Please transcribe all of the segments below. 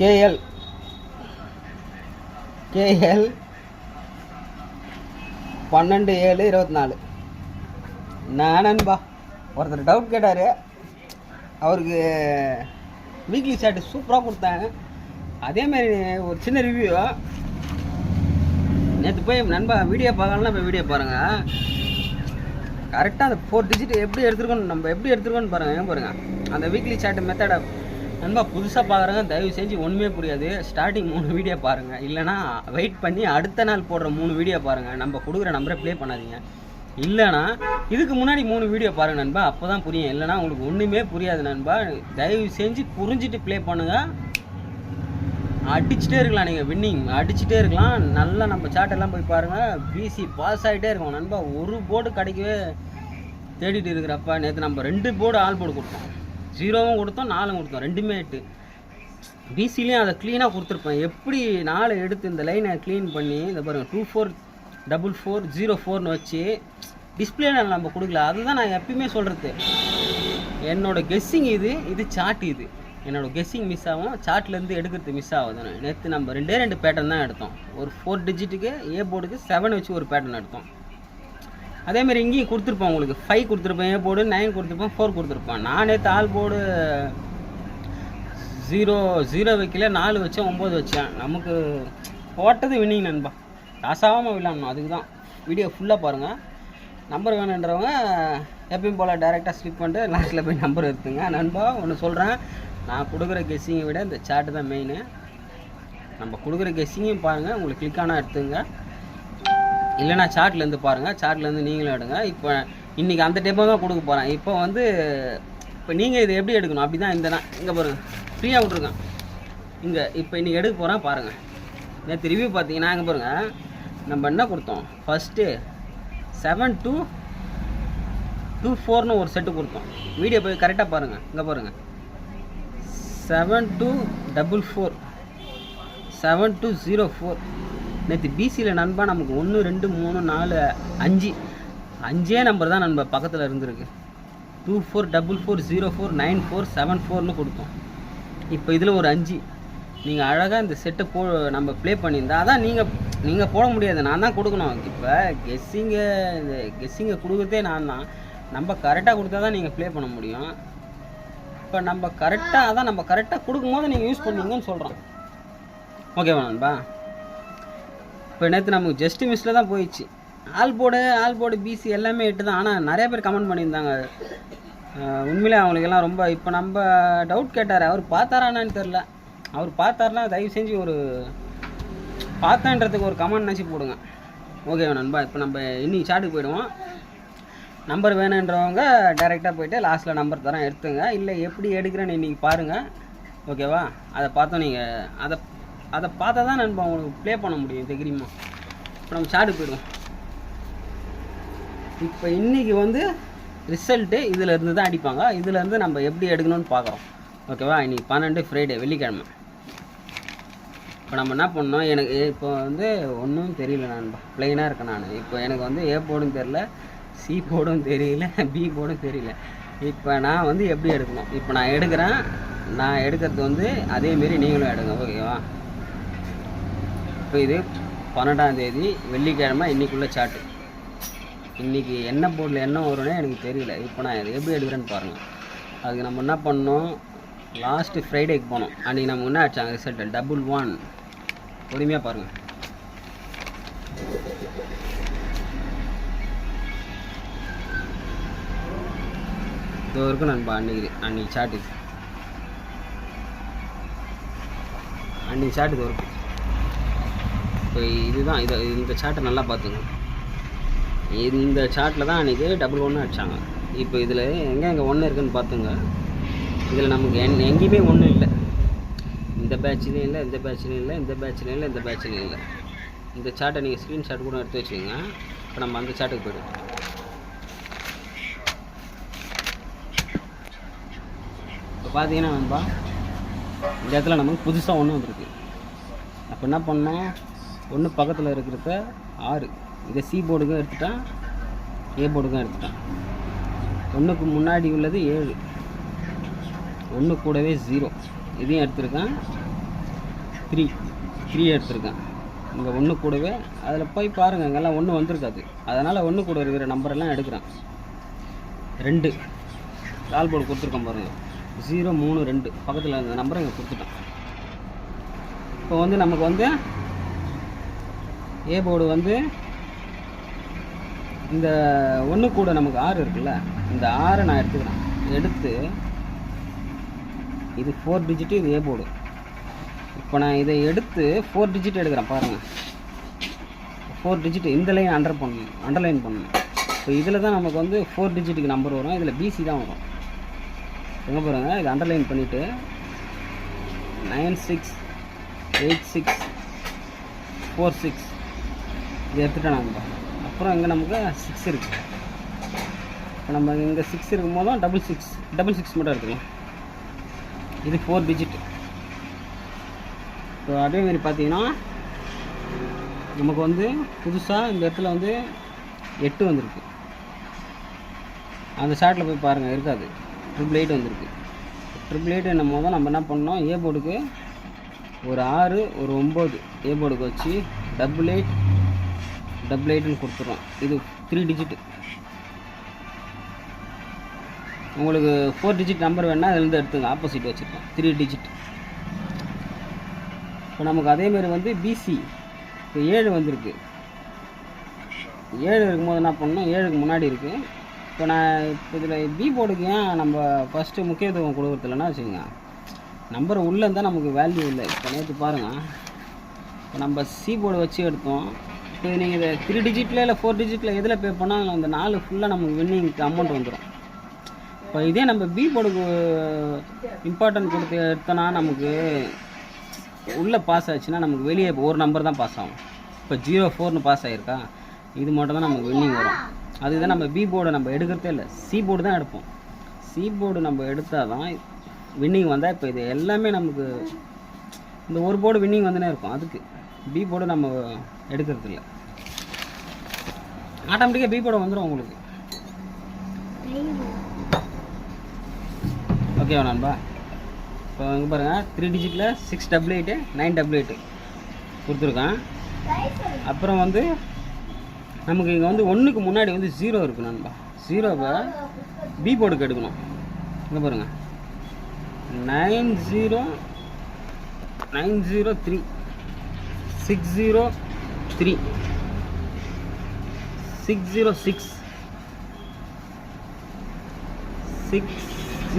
KL 12/7/24. நானன்பா ஒருத்தர் doubt கேட்டார், அவருக்கு வீக்லி சார்ட் சூப்பராக கொடுத்தாங்க. அதேமாதிரி ஒரு சின்ன ரிவ்யூ. நேற்று போய் நண்பா வீடியோ பார்க்கலாம், இப்போ வீடியோ பாருங்கள். கரெக்டாக அந்த 4 டிஜிட் எப்படி எடுத்துருக்கோன்னு நம்ம எப்படி எடுத்துருக்கோன்னு பாருங்கள். ஏன் பாருங்கள் அந்த வீக்லி சார்ட் மெத்தடை நண்பா புதுசாக பார்க்குறாங்க, தயவு செஞ்சு ஒன்றுமே புரியாது. ஸ்டார்டிங் 3 வீடியோ பாருங்கள், இல்லைனா வெயிட் பண்ணி அடுத்த நாள் போடுற 3 வீடியோ பாருங்கள். நம்ம கொடுக்குற நம்பரை ப்ளே பண்ணாதீங்க. இல்லைனா இதுக்கு முன்னாடி 3 வீடியோ பாருங்கள் நண்பா, அப்போ தான் புரியும். இல்லைனா உங்களுக்கு ஒன்றுமே புரியாது நண்பா. தயவு செஞ்சு புரிஞ்சுட்டு ப்ளே பண்ணுங்கள். அடிச்சுட்டே இருக்கலாம், நீங்கள் வின்னிங் அடிச்சுட்டே இருக்கலாம். நல்லா நம்ம சாட்டெல்லாம் போய் பாருங்கள், பிசி பாஸ் ஆகிட்டே இருக்கும் நண்பா. ஒரு போர்டு கிடைக்கவே தேடிட்டு இருக்கிறப்ப நேற்று நம்ம 2 போர்டு ஆல் போர்டு கொடுத்தோம், 0வும் கொடுத்தோம் 4ம் கொடுத்தோம், 2மே 8. பிசிலையும் அதை க்ளீனாக கொடுத்துருப்பேன். எப்படி 4 எடுத்து இந்த லைனை க்ளீன் பண்ணி இந்த பாருங்கள் 244404ன்னு வச்சு டிஸ்பிளேல நம்ம கொடுக்கல. அதுதான் நான் எப்பயுமே சொல்கிறது. என்னோட கெஸ்ஸிங் இது சார்ட். என்னோடய கெஸ்ஸிங் மிஸ் ஆகும், சார்ட்லேருந்து எடுக்கிறது மிஸ் ஆகுது. நேற்று நம்ம 2 பேட்டர்ன் தான் எடுத்தோம். ஒரு 4 டிஜிட்டுக்கு ஏ போர்டுக்கு 7 வச்சு ஒரு பேட்டர்ன் எடுத்தோம். அதேமாதிரி இங்கேயும் கொடுத்துருப்போம், உங்களுக்கு 5 கொடுத்துருப்பேன், ஏ போர்டு 9 கொடுத்துருப்பேன், 4 கொடுத்துருப்பேன். நான் நேற்று ஆல் போர்டு 0 வைக்கல, 4 வச்சேன், 9 வச்சேன். நமக்கு போட்டது வின்னிங் நண்பா. காசாகாமல் விளாடணும். அதுக்கு தான் வீடியோ ஃபுல்லாக பாருங்கள். நம்பர் வேணுன்றவங்க எப்பயும் போல் டேரெக்டாக ஸ்லிப் பண்ணிட்டு லாஸ்ட்டில் போய் நம்பர் எடுத்துங்க நண்பா. ஒன்று சொல்கிறேன், நான் கொடுக்குற கெஸ்ஸிங்கை விட இந்த சார்ட்டு தான் மெயின். நம்ம கொடுக்குற கெஸ்ஸிங்கையும் பாருங்கள், உங்களுக்கு கிளிக் ஆனால் எடுத்துங்க. இல்லைனா சார்ட்லேருந்து பாருங்கள், சார்ட்லேருந்து நீங்களும் எடுங்க. இப்போ இன்றைக்கி அந்த டைப்பாக தான் கொடுக்க போகிறேன். இப்போ நீங்கள் இதை எப்படி எடுக்கணும் அப்படி தான் இந்த நான் இங்கே பாருங்கள் ஃப்ரீயாக விட்ருக்கேன். இப்போ இன்றைக்கி எடுக்க போகிறேன் பாருங்கள். நேற்று ரிவ்யூ பார்த்தீங்கன்னா இங்கே பாருங்கள், நம்ம என்ன கொடுத்தோம், ஃபஸ்ட்டு 7 to 24ன்னு ஒரு செட்டு கொடுத்தோம். வீடியோ போய் கரெக்டாக பாருங்கள். இங்கே பாருங்கள் 7 to 44, 7 to 04. நேற்று பிசியில் நண்பா நமக்கு 1 2 3 4 5 நம்பர் தான் நண்பா பக்கத்தில் இருந்திருக்கு. 244404 9474ன்னு கொடுத்தோம். இப்போ இதில் ஒரு 5. நீங்கள் அழகாக இந்த செட்டை நம்ம ப்ளே பண்ணியிருந்தா அதான் நீங்கள் போட முடியாது, நான் தான் கொடுக்கணும். இப்போ கெஸ்ஸிங்கை கொடுக்குறதே நான் தான். நம்ம கரெக்டாக கொடுத்தா தான் நீங்கள் ப்ளே பண்ண முடியும். இப்போ நம்ம கரெக்டாக கொடுக்கும்போது நீங்கள் யூஸ் பண்ணுவீங்கன்னு சொல்கிறோம். ஓகேவா நண்பா? இப்போ நேற்று நமக்கு ஜஸ்ட் மிஸ்ஸில் தான் போயிடுச்சு. ஆல் போர்டு பிசி எல்லாமே 8 தான். ஆனால் நிறைய பேர் கமெண்ட் பண்ணியிருந்தாங்க. உண்மையிலே அவங்களுக்கெல்லாம் ரொம்ப இப்போ நம்ம டவுட் கேட்டார். அவர் பார்த்தாரான்னு தெரில. அவர் பார்த்தாருன்னா தயவு செஞ்சு ஒரு பார்த்தான்றதுக்கு ஒரு கமெண்ட் நினச்சி போடுங்க. ஓகேவா நண்பா? இப்போ நம்ம இன்னைக்கு சாட்டுக்கு போயிடுவோம். நம்பர் வேணுன்றவங்க டைரெக்டாக போய்ட்டு லாஸ்ட்டில் நம்பர் தரேன் எடுத்துங்க. இல்லை எப்படி எடுக்கிறேன்னு இன்றைக்கி பாருங்கள். ஓகேவா? அதை பார்த்தோம். நீங்கள் அதை பார்த்தா தான் நண்பா உங்களுக்கு ப்ளே பண்ண முடியும் தெரியுமா. இப்போ நம்ம சாட்டுக்கு போயிடுவோம். இப்போ இன்றைக்கி ரிசல்ட்டு இதிலேருந்து தான் அடிப்பாங்க. இதிலேருந்து நம்ம எப்படி எடுக்கணும்னு பார்க்குறோம். ஓகேவா? இன்றைக்கி 12 ஃப்ரைடே, வெள்ளிக்கிழமை. இப்போ நம்ம என்ன பண்ணோம், எனக்கு இப்போ ஒன்றும் தெரியல நண்பா, ப்ளைனாக இருக்கேன் நான். இப்போ எனக்கு ஏ போர்டும் தெரியல, சி போர்டும் தெரியல, பி போர்டும் தெரியல. இப்போ நான் எப்படி எடுக்கணும், இப்போ நான் எடுக்கிறேன். நான் எடுக்கிறது அதேமாரி நீங்களும் எடுங்க. ஓகேவா? இப்போ இது 12ஆம் தேதி வெள்ளிக்கிழமை, இன்றைக்குள்ள சாட்டு. இன்றைக்கி என்ன போர்டில் என்ன வரும்னே எனக்கு தெரியல. இப்போ நான் இது எப்படி எடுக்கிறேன்னு பாருங்கள். அதுக்கு நம்ம என்ன பண்ணோம், லாஸ்ட்டு ஃப்ரைடேக்கு போனோம். அன்றைக்கி நம்ம என்ன ஆச்சாங்க ரிசல்ட்டு 11. பொறுமையாக பாருங்கள். இது வரைக்கும் நண்பா அன்றைக்கி சாட்டு இது வரைக்கும். இப்போ இதுதான் இந்த சார்ட்டை நல்லா பார்த்துங்க. இந்த சார்ட்டில் தான் அன்றைக்கி 11 அடித்தாங்க. இப்போ இதில் எங்கே 1 இருக்குதுன்னு பார்த்துங்க. இதில் நமக்கு எங்கேயுமே 1 இல்லை. இந்த பேட்ச்லேயும் இல்லை, இந்த பேட்ச்லேயும் இல்லை, இந்த பேட்ச்லேயும் இல்லை, இந்த பேட்ச்லேயும் இல்லை. இந்த சார்ட்டை நீங்கள் ஸ்க்ரீன்ஷாட் கூட எடுத்து வச்சுக்கோங்க. இப்போ நம்ம அந்த சார்ட்டுக்கு போய்டுவோம். இப்போ பார்த்தீங்கன்னா நண்பா இந்த இடத்துல நமக்கு புதுசாக 1 வந்துருக்கு. அப்போ என்ன பண்ணோம், 1 பக்கத்தில் இருக்கிறத 6. இதை சி போர்டுக்கும் எடுத்துட்டான், ஏ போர்டுக்கும் எடுத்துட்டான். 1க்கு முன்னாடி உள்ளது 7, 1 கூடவே 0 இதையும் எடுத்துருக்கேன். த்ரீ எடுத்திருக்கேன். இங்கே ஒன்று கூடவே அதில் போய் பாருங்கள், இங்கெல்லாம் ஒன்று வந்திருக்காது. அதனால் ஒன்று கூட இருக்கிற நம்பரெல்லாம் எடுக்கிறேன். 2 கால் போர்டு கொடுத்துருக்கேன் பாருங்கள், 0 3 2 பக்கத்தில் இந்த நம்பரை இங்கே கொடுத்துட்டேன். இப்போ வந்து நமக்கு வந்து ஏ போர்டு வந்து இந்த ஒன்று கூட நமக்கு 6 இருக்குல்ல, இந்த 6 நான் எடுத்துக்கிறேன். எடுத்து இது 4 டிஜிட்டு, இது ஏ போர்டு. இப்போ நான் இதை எடுத்து 4 டிஜிட் எடுக்கிறேன் பாருங்கள். 4 டிஜிட் இந்த லைன் அண்டர்லைன் பண்ணணும். இப்போ இதில் தான் நமக்கு வந்து 4 டிஜிட்டுக்கு நம்பர் வரும். இதில் பிசி தான் வரும். எங்கே பாருங்கள், இது அண்டர்லைன் பண்ணிவிட்டு 968646 இது எடுத்துட்டேன் நம்ம. அப்புறம் இங்கே நமக்கு 6 இருக்குது. இப்போ நம்ம இங்கே 6 இருக்கும் போதும் டபுள் சிக்ஸ் மட்டும் எடுத்துக்கலாம். இது 4 டிஜிட். இப்போ அதேமாரி பார்த்தீங்கன்னா நமக்கு வந்து புதுசாக இந்த இடத்துல வந்து 8 வந்திருக்கு. அந்த ஷார்ட்டில் போய் பாருங்கள், இருக்காது. 888 வந்திருக்கு. 888 என்னும் போது நம்ம என்ன பண்ணோம், ஏ போர்டுக்கு ஒரு 6 ஒரு 9 ஏ போர்டுக்கு வச்சு 8888ன்னு கொடுத்துருவோம். இது 3 டிஜிட்டு. உங்களுக்கு 4 டிஜிட் நம்பர் வேணால் அதுலேருந்து எடுத்துங்க, ஆப்போசிட் வச்சுருக்கோம் 3 டிஜிட். இப்போ நமக்கு அதேமாரி வந்து பிசி இப்போ 7 வந்திருக்கு. 7 இருக்கும்போது என்ன பண்ணணும், 7க்கு முன்னாடி இருக்குது. இப்போ நான் இப்போ இதில் பி போர்டுக்கு ஏன் நம்ம ஃபஸ்ட்டு முக்கியத்துவம் கொடுக்குறதில்லன்னா வச்சுக்கோங்க, நம்பர் உள்ளே இருந்தால் நமக்கு வேல்யூ இல்லை. இப்போ நேற்று பாருங்கள், இப்போ நம்ம சி போர்டு வச்சு எடுத்தோம். இப்போ நீங்கள் இதை 3 டிஜிட்டில் இல்லை 4 டிஜிட்டில் எதில் பே பண்ணால் அந்த 4 ஃபுல்லாக நமக்கு வின்னிங்க்கு அமௌண்ட் வந்துடும். இப்போ இதே நம்ம பி போர்டுக்கு இம்பார்ட்டன்ட் கொடுத்து எடுத்தோன்னா நமக்கு உள்ளே பாஸ் ஆச்சுன்னா நமக்கு வெளியே ஒரு நம்பர் தான் பாஸ் ஆகும். இப்போ 04ன்னு பாஸ் ஆகிருக்கா, இது மட்டும் தான் நமக்கு வின்னிங் வரும். அதுதான் நம்ம பி போர்டை நம்ம எடுக்கிறதே இல்லை, சி போர்டு தான் எடுப்போம். சி போர்டு நம்ம எடுத்தால் தான் வின்னிங் வந்தால். இப்போ இது எல்லாமே நமக்கு இந்த ஒரு போர்டு வின்னிங் வந்துனே இருக்கும். அதுக்கு பி போர்டு நம்ம எடுக்கிறது இல்லை. ஆட்டோமேட்டிக்காக பி போர்டு வந்துடும் உங்களுக்கு. ஓகேவா நண்பா? இப்போ இங்கே பாருங்கள், 3 டிஜிட்டில் 688 988 கொடுத்துருக்கேன். அப்புறம் வந்து நமக்கு இங்கே வந்து 1க்கு முன்னாடி வந்து 0 இருக்குது நண்பா. 0வை பி போர்டுக்கு எடுக்கணும். இங்கே பாருங்கள், 903 603 606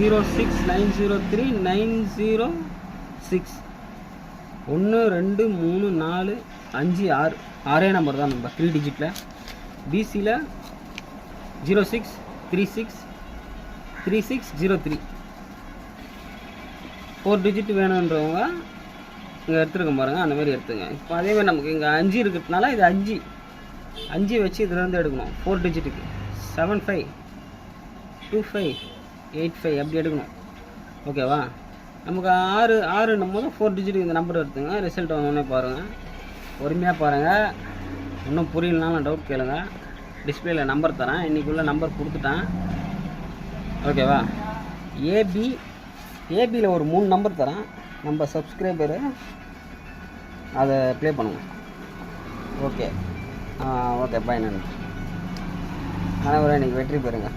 606 903 906 1 2 3 4 5 6 6 நம்பர் தான் நம்ம 3 டிஜிட்டில். பிசியில் 06 36 3603 4 டிஜிட் வேணுன்றவங்க இங்கே எடுத்துருக்க பாருங்கள், அந்த மாதிரி எடுத்துங்க. இப்போ அதேமாதிரி நமக்கு இங்கே 5 இருக்கிறதுனால இது 5 வச்சு இதிலேருந்து எடுக்கணும். 4 டிஜிட்டுக்கு 75 25 85 அப்படி எடுக்கணும். ஓகேவா? நமக்கு 6 போது 4 டிஜிட்டுக்கு இந்த நம்பர் எடுத்துங்க. ரிசல்ட் வந்தோடனே பாருங்கள், பொறுமையாக பாருங்கள். இன்னும் புரியலனாலும் டவுட் கேளுங்க. டிஸ்பிளேயில் நம்பர் தரேன், இன்றைக்குள்ளே நம்பர் கொடுத்துட்டேன். ஓகேவா? ஏபியில் ஒரு 3 நம்பர் தரேன். நம்ம சப்ஸ்கிரைபரு அதை ப்ளே பண்ணுங்க. Okay, okay bye. நன்றி. அனைவரும் இன்றைக்கி வெற்றி பெறுங்க.